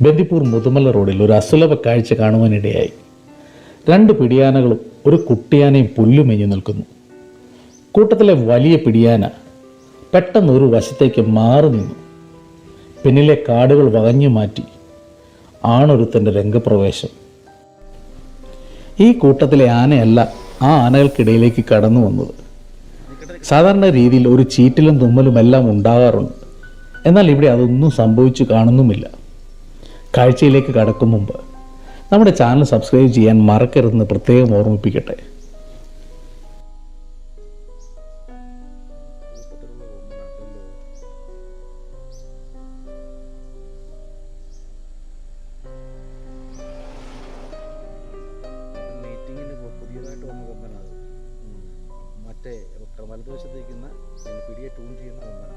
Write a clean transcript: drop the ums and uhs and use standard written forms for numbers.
ബന്ദിപ്പൂർ മുതുമല റോഡിൽ ഒരു അസുലഭ കാഴ്ച കാണുവാനിടയായി. 2 പിടിയാനകളും ഒരു കുട്ടിയാനയും പുല്ലുമെഞ്ഞു നിൽക്കുന്നു. കൂട്ടത്തിലെ വലിയ പിടിയാന പെട്ടെന്ന് ഒരു വശത്തേക്ക് മാറി നിന്നു. പിന്നിലെ കാടുകൾ വകഞ്ഞു മാറ്റി ആണൊരുത്തൻ്റെ രംഗപ്രവേശം. ഈ കൂട്ടത്തിലെ ആനയല്ല ആ ആനകൾക്കിടയിലേക്ക് കടന്നു വന്നത്. സാധാരണ രീതിയിൽ ഒരു ചീറ്റിലും തുമ്മലുമെല്ലാം ഉണ്ടാകാറുണ്ട്. എന്നാൽ ഇവിടെ അതൊന്നും സംഭവിച്ചു കാണുന്നുമില്ല. കാഴ്ചയിലേക്ക് കടക്കും മുമ്പ് നമ്മുടെ ചാനൽ സബ്സ്ക്രൈബ് ചെയ്യാൻ മറക്കരുതെന്ന് പ്രത്യേകം ഓർമ്മിപ്പിക്കട്ടെ. പുതിയതായിട്ട് വന്ന കൊമ്പനാണ്. മറ്റേ വലതുവശത്തേക്കുന്ന പിടിയെ ട്യൂൺ ചെയ്യുന്ന കൊമ്പനാണ്.